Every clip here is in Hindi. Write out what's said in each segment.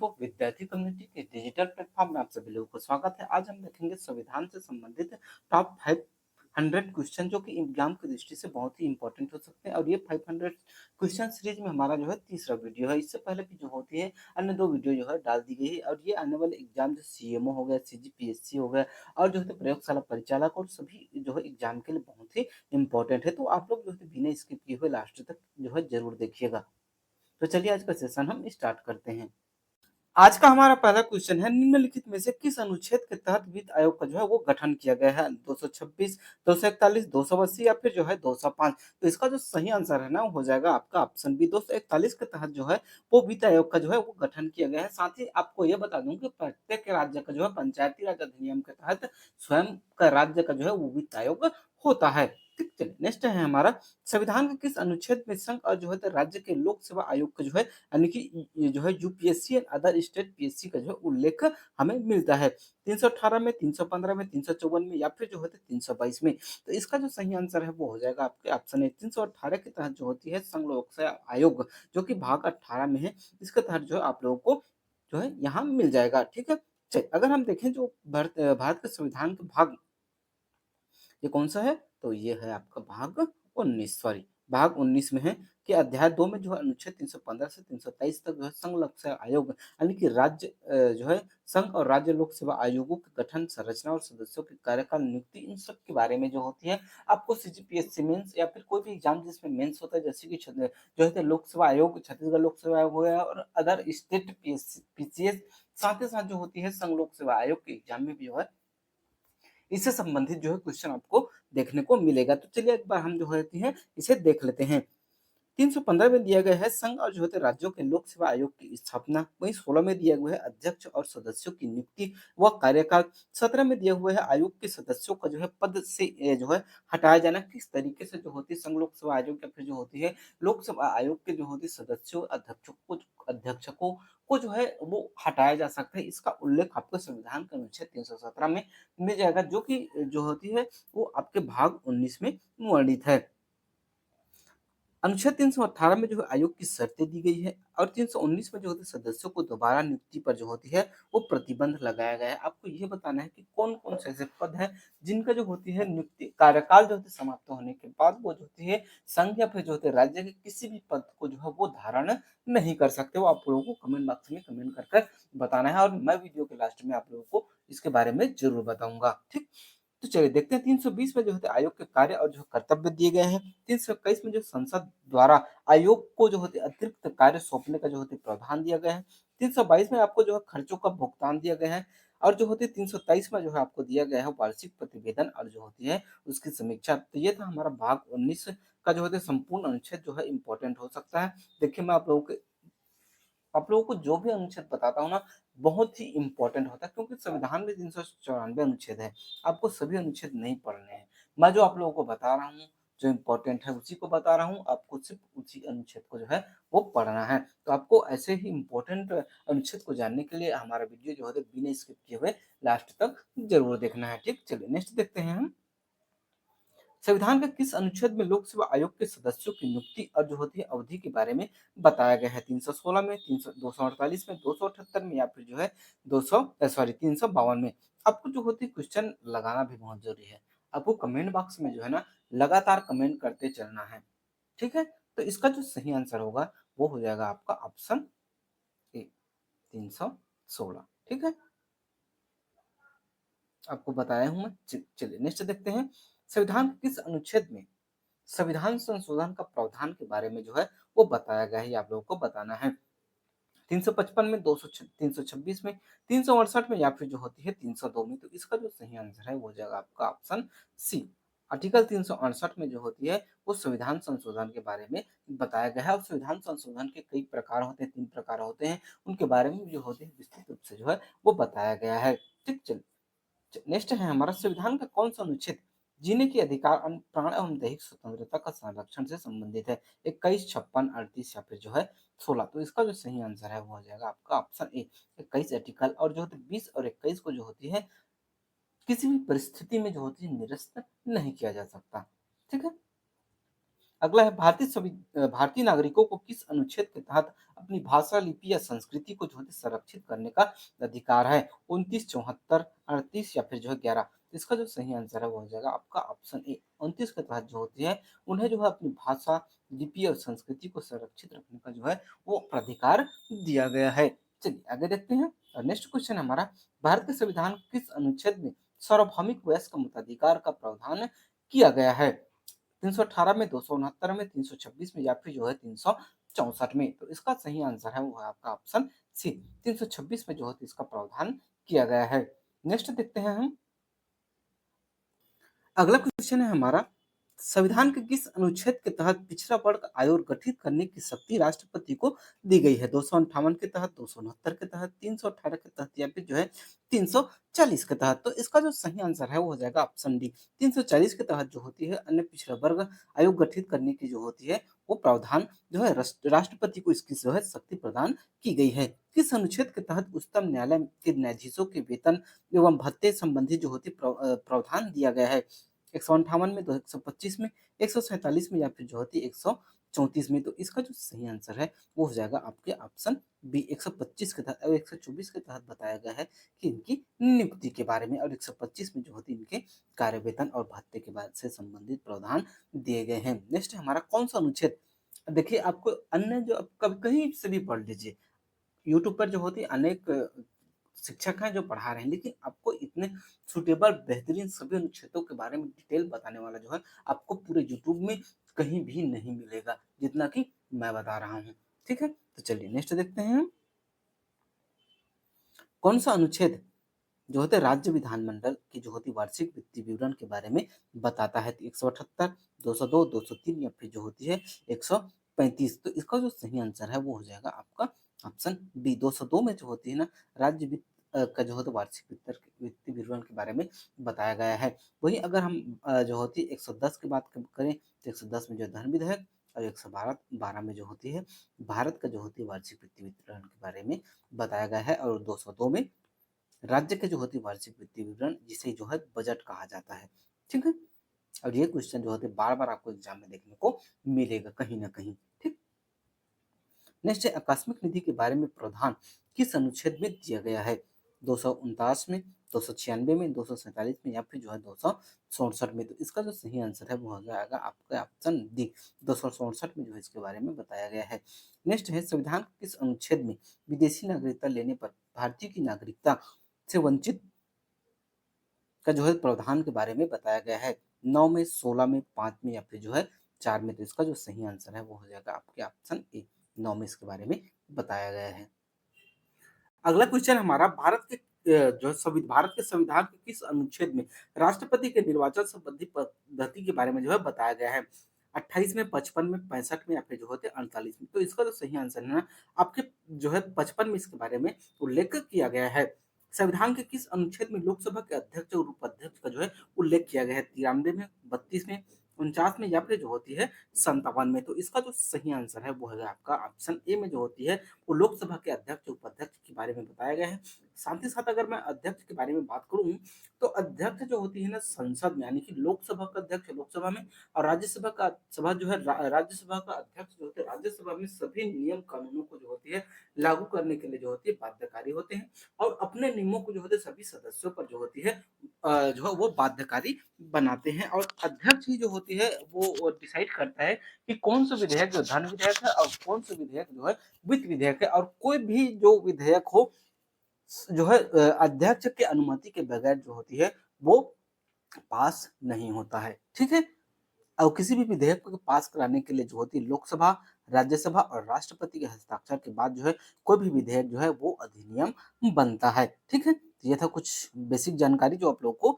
फेसबुक विद्यार्थी कम्युनिटी के डिजिटल प्लेटफॉर्म में आप सभी लोगों को स्वागत है। आज हम देखेंगे संविधान से संबंधित टॉप 500 क्वेश्चन जो कि एग्जाम की दृष्टि से बहुत ही इंपॉर्टेंट हो सकते हैं और ये 500 क्वेश्चन सीरीज में हमारा जो है तीसरा वीडियो है। इससे पहले भी जो होती है अन्य दो वीडियो जो है डाल दी गई है और ये आने वाले एग्जाम जो सीएमओ हो गया, सीजीपीएससी हो गया और जो है प्रयोगशाला परिचालक और सभी जो है एग्जाम के लिए बहुत ही इंपॉर्टेंट है। तो आप लोग जो है बिना स्किप किए हुए लास्ट तक जो है जरूर देखिएगा। तो चलिए आज का सेशन हम स्टार्ट करते हैं। आज का हमारा पहला क्वेश्चन है, निम्नलिखित में से किस अनुच्छेद के तहत वित्त आयोग का जो है वो गठन किया गया है? 226, 241, 280 या फिर जो है 205। तो इसका जो सही आंसर है ना, वो हो जाएगा आपका ऑप्शन बी, 241 के तहत जो है वो वित्त आयोग का जो है वो गठन किया गया है। साथ ही आपको ये बता दूं कि प्रत्येक राज्य का जो है पंचायती राज अधिनियम के तहत स्वयं का राज्य का जो है वो वित्त आयोग होता है। ठीक, चलिए नेक्स्ट है हमारा, संविधान के किस अनुच्छेद में संघ और जो है राज्य के लोक सेवा आयोग का जो है यानी कि ये जो है UPSC and other state PSC का जो है उल्लेख हमें मिलता है? 318 में, 315 में, 354 में या फिर जो होता है 322 में। तो इसका जो सही आंसर है वो हो जाएगा आपके ऑप्शन ए, 318 के तहत जो होती है संघ लोक सेवा आयोग, जो कि भाग 18 में है। इसके तहत जो है आप लोगों को जो है यहाँ मिल जाएगा। ठीक है, चलिए अगर हम देखें जो भारत के संविधान के भाग, ये कौन सा है? तो ये है आपका भाग 19, सॉरी भाग 19 में है कि अध्याय 2 में जो है अनुच्छेद 315 से 323 तक जो है संघ लोक सेवा आयोग यानी कि राज्य जो है संघ और राज्य लोक सेवा आयोगों के गठन, संरचना और सदस्यों के कार्यकाल, नियुक्ति, इन सब के बारे में जो होती है आपको सीजीपीएससी मेंस या फिर कोई भी एग्जाम जिसमें मेंस होता है, जैसे कि जो है लोक सेवा आयोग, छत्तीसगढ़ लोक सेवा आयोग हो गया और अदर स्टेट पीसीएस, साथ ही साथ जो होती है संघ लोक सेवा आयोग के एग्जाम में भी जो है इससे संबंधित जो है क्वेश्चन आपको देखने को मिलेगा। तो चलिए एक बार हम जो है इसे देख लेते हैं। 315 में दिया गया है संघ और जो है राज्यों के लोक सेवा आयोग की स्थापना। वहीं 16 में दिया हुआ है अध्यक्ष और सदस्यों की नियुक्ति व कार्यकाल। 17 में दिया हुआ है आयोग के सदस्यों का जो है पद से जो है हटाया जाना। किस तरीके से जो होती है संघ लोक सेवा आयोग या फिर जो होती है लोक सेवा आयोग के जो होती है सदस्यों, अध्यक्षकों को जो है वो हटाया जा सकता है, इसका उल्लेख आपको संविधान के अनुच्छेद 317 में मिल जाएगा, जो कि जो होती है वो आपके भाग 19 में वर्णित है। अनुच्छेद 318 में जो है आयोग की शर्तें दी गई है और 319 में जो होती है सदस्यों को दोबारा नियुक्ति पर जो होती है वो प्रतिबंध लगाया गया है। आपको ये बताना है कि कौन-कौन से ऐसे पद हैं जिनका जो होती है नियुक्ति कार्यकाल जो होती है समाप्त होने के बाद वो जो होती है संघ या फिर जो होते हैं राज्य के किसी भी पद को जो है वो धारण नहीं कर सकते। वो आप लोगों को कमेंट बॉक्स में कमेंट कर कर बताना है और मैं वीडियो के लास्ट में आप लोगों को इसके बारे में ज़रूर बताऊँगा। ठीक? तो चलिए देखते हैं 320 में जो होता है आयोग के कार्य और जो कर्तव्य दिए गए हैं। 321 में जो संसद द्वारा आयोग को जो होते अतिरिक्त कार्य सौंपने का जो होते प्रावधान दिया गया है। 322 में आपको जो है खर्चों का भुगतान दिया गया है और जो होती है 323 में जो है आपको दिया गया है वार्षिक प्रतिवेदन और जो होती है उसकी समीक्षा। तो ये था हमारा भाग 19 का जो होता है संपूर्ण अनुच्छेद जो है इम्पोर्टेंट हो सकता है। देखिए मैं आप लोगों को जो भी अनुच्छेद बताता हूँ ना, बहुत ही इंपॉर्टेंट होता है क्योंकि संविधान में 394 अनुच्छेद है, आपको सभी अनुच्छेद नहीं पढ़ने हैं। मैं जो आप लोगों को बता रहा हूँ, जो इंपॉर्टेंट है उसी को बता रहा हूँ, आपको सिर्फ उसी अनुच्छेद को जो है वो पढ़ना है। तो आपको ऐसे ही इंपॉर्टेंट अनुच्छेद को जानने के लिए हमारा वीडियो जो है बिना स्किप किए हुए लास्ट तक जरूर देखना है। ठीक, चलिए नेक्स्ट देखते हैं हम। संविधान के किस अनुच्छेद में लोक सेवा आयोग के सदस्यों की नियुक्ति और जो होती है अवधि के बारे में बताया गया है? 316 में, 248 में, 278 में या फिर जो है 352 में। आपको जो होती है क्वेश्चन लगाना भी बहुत जरूरी है। आपको कमेंट बॉक्स में जो है ना लगातार कमेंट करते चलना है। ठीक है, तो इसका जो सही आंसर होगा वो हो जाएगा आपका ऑप्शन ए, 316। ठीक है, आपको बताया हूं मैं। चलिए नेक्स्ट देखते हैं। संविधान के किस अनुच्छेद में संविधान संशोधन का प्रावधान के बारे में जो है वो बताया गया है, ये आप लोगों को बताना है। 355 में, 326 में, 368 में या फिर जो होती है 302 में। तो इसका जो सही आंसर है वो हो जाएगा आपका ऑप्शन सी। आर्टिकल 368 में जो होती है वो संविधान संशोधन के बारे में बताया गया है और संविधान संशोधन के कई प्रकार होते हैं, 3 प्रकार होते हैं, उनके बारे में जो होते हैं विस्तृत रूप से जो है वो बताया गया है। ठीक, चलिए नेक्स्ट है हमारा, संविधान का कौन सा अनुच्छेद जीने के अधिकार, प्राण एवं दैहिक स्वतंत्रता का संरक्षण से संबंधित है? 21, 56, 38 या फिर जो है 16। तो इसका जो सही आंसर है वो हो जाएगा आपका ऑप्शन ए, 21 आर्टिकल। और जो होती है 20 और 21 को जो होती है किसी भी परिस्थिति में जो होती है निरस्त नहीं किया जा सकता। ठीक है, अगला है भारतीय नागरिकों को किस अनुच्छेद के तहत अपनी भाषा, लिपि या संस्कृति को जो है संरक्षित करने का अधिकार है? 29, 74, 38 या फिर जो है 11। इसका जो सही आंसर है वो हो जाएगा आपका ऑप्शन ए। 29 के तहत जो होती है उन्हें जो है अपनी भाषा, लिपि और संस्कृति को संरक्षित रखने का जो है वो अधिकार दिया गया है। चलिए आगे देखते हैं। और नेक्स्ट क्वेश्चन हमारा, भारत के संविधान के किस अनुच्छेद में सार्वभौमिक वयस्क मताधिकार का प्रावधान किया गया है? 318 में, 269 में, 326 में या फिर जो है 364 में। तो इसका सही आंसर है वो है आपका ऑप्शन सी। 326 में जो है इसका प्रावधान किया गया है। नेक्स्ट देखते हैं हम। अगला क्वेश्चन है हमारा, संविधान के किस अनुच्छेद के तहत पिछड़ा वर्ग आयोग गठित करने की शक्ति राष्ट्रपति को दी गई है? 258 के तहत, 269 के तहत, 318 के तहत या फिर जो है 340 के तहत। तो इसका जो सही आंसर है वो हो जाएगा ऑप्शन डी। 340 के तहत जो होती है अन्य पिछड़ा वर्ग आयोग गठित करने की जो होती है वो प्रावधान जो है राष्ट्रपति को इसकी जो है शक्ति प्रदान की गई है। किस अनुच्छेद के तहत उच्चतम न्यायालय के न्यायाधीशों के वेतन एवं भत्ते संबंधी जो होती प्रावधान दिया गया है? 158 में, 125 में, 147 में या फिर जो होती है 134 में। तो इसका जो सही आंसर है वो हो जाएगा आपके ऑप्शन बी। 125 के तहत और 124 के तहत बताया गया है कि इनकी नियुक्ति के बारे में, और 125 में जो होती है इनके कार्य वेतन और भत्ते के बाद से संबंधित प्रावधान दिए गए हैं। नेक्स्ट हमारा कौन सा अनुच्छेद, देखिए आपको अन्य जो कभी कहीं से भी पढ़ लीजिए, यूट्यूब पर जो होती है अनेक शिक्षक हैं जो पढ़ा रहे हैं, लेकिन आपको इतने सुटेबल बेहतरीन सभी अनुच्छेदों के बारे में डिटेल बताने वाला जो है आपको पूरे यूट्यूब में कहीं भी नहीं मिलेगा जितना कि मैं बता रहा हूँ। ठीक है, तो चलिए नेक्स्ट देखते हैं। कौन सा अनुच्छेद जो होते हैं राज्य विधानमंडल की जो होती वार्षिक वित्तीय विवरण के बारे में बताता है? 178, 202, 203 या फिर जो होती है 135। तो इसका जो सही आंसर है वो हो जाएगा आपका ऑप्शन बी। 202 में जो होती है ना राज्य वित्त का जो होता है वार्षिक वित्तीय विवरण के बारे में बताया गया है। वही अगर हम जो होती है 110 की बात करें तो 110 में जो धन विधेयक, और 112 में जो होती है भारत का जो होती है वार्षिक वित्तीय विवरण के बारे में बताया गया है। और 202 में राज्य के जो होती है वार्षिक वित्तीय विवरण, जिसे जो है बजट कहा जाता है। ठीक है, और ये क्वेश्चन जो होते हैं बार बार आपको एग्जाम में देखने को मिलेगा कहीं ना कहीं। ठीक, नेक्स्ट है आकस्मिक निधि के बारे में प्रावधान किस अनुच्छेद में दिया गया है? 249 में, 296 में, 247 में या फिर जो है 267 में। तो इसका जो सही आंसर है वो हो जाएगा आपका ऑप्शन डी। 267 में जो है इसके बारे में बताया गया है। नेक्स्ट है संविधान के किस अनुच्छेद में विदेशी नागरिकता लेने पर भारतीय की नागरिकता से वंचित का जो है प्रावधान के बारे में बताया गया है? 9 में, 16 में, 5 में या फिर जो है 4 में। तो इसका जो सही आंसर है वो हो जाएगा आपके ऑप्शन ए। 9 में इसके बारे में बताया गया है। अगला क्वेश्चन हमारा, भारत के संविधान के किस अनुच्छेद में राष्ट्रपति के निर्वाचन संबंधी पद्धति के बारे में जो है बताया गया है? 28 में, 55 में, 65 में या फिर जो होते 48 में। तो इसका जो सही आंसर है ना आपके जो है 55 में इसके बारे में उल्लेख किया गया है। संविधान के किस अनुच्छेद में लोकसभा के अध्यक्ष और उपाध्यक्ष का जो है उल्लेख किया गया है? 93 में, 32 में, 49 में या फिर जो होती है 57 में। तो इसका जो सही आंसर है वो है आपका ऑप्शन ए में जो होती है वो लोकसभा के अध्यक्ष उपाध्यक्ष के बारे में बताया गया है। साथ ही साथ अगर मैं अध्यक्ष के बारे में बात करूं तो अध्यक्ष जो होती है ना संसद में, यानी कि लोकसभा का अध्यक्ष लोकसभा में, और राज्यसभा का सभा जो है राज्यसभा का अध्यक्ष जो होते हैं राज्यसभा में, सभी नियम कानूनों को जो होती है लागू करने के लिए जो होती है बाध्यकारी होते हैं, और अपने नियमों को जो होते हैं सभी सदस्यों पर जो होती है जो है वो बाध्यकारी बनाते हैं। और अध्यक्ष ही जो होती है वो डिसाइड करता है कि कौन सा विधेयक जो धन विधेयक है और कौन सा विधेयक जो है वित्त विधेयक है। और कोई भी जो विधेयक हो जो है अध्यक्ष के अनुमति के बगैर जो होती है वो पास नहीं होता है। ठीक है, और किसी भी विधेयक को पास कराने के लिए जो होती है लोकसभा, राज्यसभा और राष्ट्रपति के हस्ताक्षर के बाद जो है कोई भी विधेयक जो है वो अधिनियम बनता है। ठीक है, तो ये था कुछ बेसिक जानकारी जो आप लोग को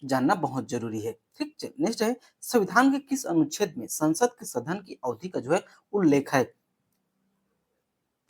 जानना बहुत जरूरी है। ठीक, नेक्स्ट है संविधान के किस अनुच्छेद में संसद के सदन की अवधि का जो है उल्लेख है?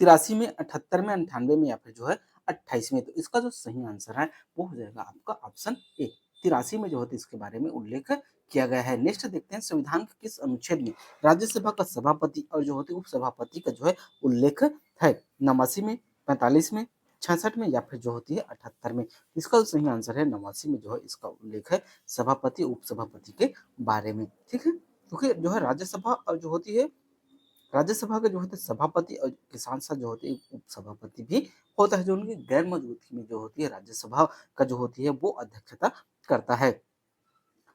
83 में, 78 में, 98 में या फिर जो है 28 में। तो इसका जो सही आंसर है वो हो जाएगा आपका ऑप्शन ए। 83 में जो होती है इसके बारे में उल्लेख किया गया है। नेक्स्ट देखते हैं संविधान के किस अनुच्छेद में राज्यसभा का सभापति और जो होती है उपसभापति का जो है उल्लेख है? 89 में, 45 में, 66 में या फिर जो होती है 78 में। इसका जो सही आंसर है 89 में जो है इसका उल्लेख है सभापति उपसभापति के बारे में। ठीक है, क्योंकि जो है राज्यसभा और जो होती है, राज्यसभा के जो होते हैं सभापति और के साथ-साथ जो होते हैं उपसभापति भी होता है, जो उनकी गैर मौजूदगी में जो होती है राज्यसभा का जो होती है वो अध्यक्षता करता है।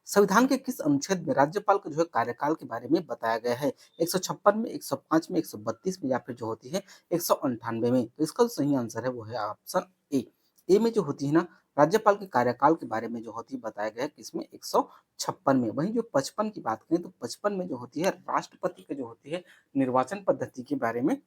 संविधान के किस अनुच्छेद में राज्यपाल को जो है कार्यकाल के बारे में बताया गया है? 156 में, 105 में, 132 में या फिर जो होती है 198 में? तो इसका जो सही आंसर है वो है ऑप्शन ए। ए में जो होती है ना राज्यपाल के कार्यकाल के बारे में जो होती है बताया गया है किसमें 156 में। वहीं जो 55 की बात करें तो 55 में जो होती है राष्ट्रपति की जो होती है निर्वाचन पद्धति के बारे में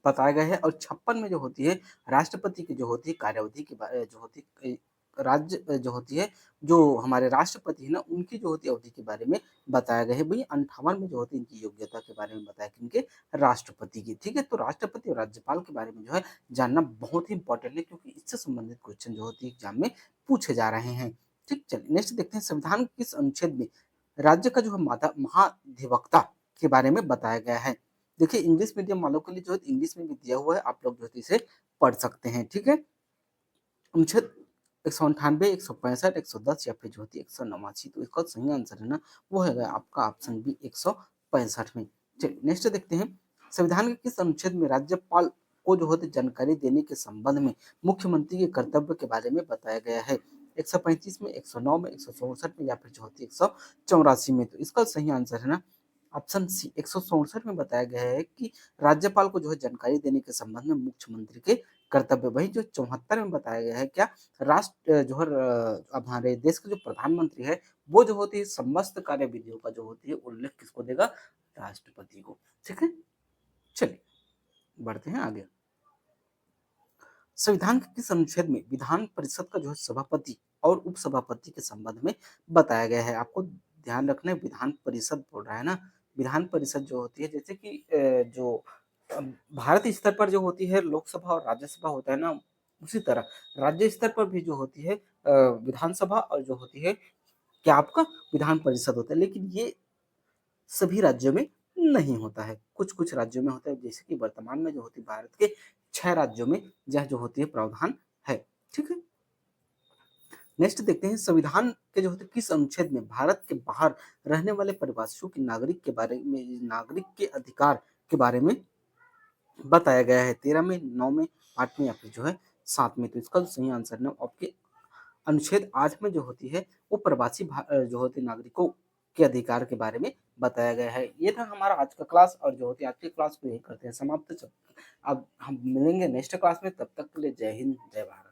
बताया गया है और 56 में जो होती है राष्ट्रपति की जो होती है कार्यावधि की जो होती है राज्य जो होती है जो हमारे राष्ट्रपति है ना उनकी जो होती है अवधि के बारे में बताया गया है। वही 58 में जो होती है इनकी योग्यता के बारे में बताया कि इनके राष्ट्रपति की। ठीक है, तो राष्ट्रपति और राज्यपाल के बारे में जो है जानना बहुत ही इंपॉर्टेंट है क्योंकि इससे संबंधित क्वेश्चन जो होती है एग्जाम में पूछे जा रहे हैं। ठीक, चलिए नेक्स्ट देखते हैं संविधान के किस अनुच्छेद में राज्य का जो है महाधिवक्ता के बारे में बताया गया है। देखिए इंग्लिश मीडियम वालों के लिए जो है इंग्लिश में भी दिया हुआ है, आप लोग जो है इसे पढ़ सकते हैं। ठीक है, अनुच्छेद 198, 165, 110 या फिर जो होती है 189। तो इसका सही आंसर है ना वो है आपका ऑप्शन बी 165 में। चलिए नेक्स्ट देखते हैं संविधान के किस अनुच्छेद में राज्यपाल को जो होती जानकारी देने के संबंध में मुख्यमंत्री के कर्तव्य के बारे में बताया गया है? 135 में, 109 में, 164 में या फिर जो होती है 184 में? तो इसका सही आंसर है ना ऑप्शन सी 164 में बताया गया है कि राज्यपाल को जो है जानकारी देने के संबंध में मुख्यमंत्री के कर्तव्य। वही जो 74 में बताया गया है क्या राष्ट्र जो है अब हमारे देश के जो प्रधानमंत्री है वो जो होती है समस्त कार्य विधियों का जो होती है उल्लेख किसको देगा? राष्ट्रपति को। ठीक है, चलिए बढ़ते हैं आगे। संविधान के किस अनुच्छेद में विधान परिषद का जो है सभापति और उपसभापति के संबंध में बताया गया है? आपको ध्यान रखना है विधान परिषद बोल रहा है ना, विधान परिषद जो होती है जैसे कि जो अ, भारत स्तर पर जो होती है लोकसभा और राज्यसभा होता है ना, उसी तरह राज्य स्तर पर भी जो होती है विधानसभा और जो होती है क्या आपका विधान परिषद होता है। लेकिन ये सभी राज्यों में नहीं होता है, कुछ-कुछ राज्यों में होता है जैसे कि वर्तमान में जो होती है भारत के 6 राज्यों में यह जो होती है प्रावधान है। ठीक है? नेक्स्ट देखते हैं संविधान के जो होते हैं किस अनुच्छेद में भारत के बाहर रहने वाले प्रवासियों की नागरिक के अधिकार के बारे में बताया गया है? 13 में, 9 में, 8 में या फिर जो है 7 में? तो इसका जो सही आंसर है ना आपके अनुच्छेद 8 में जो होती है वो जो होते नागरिकों के अधिकार के बारे में बताया गया है। ये था हमारा आज का क्लास और जो होती है आज की क्लास को यही करते हैं समाप्त। अब हम मिलेंगे नेक्स्ट क्लास में, तब तक के लिए जय हिंद, जय भारत।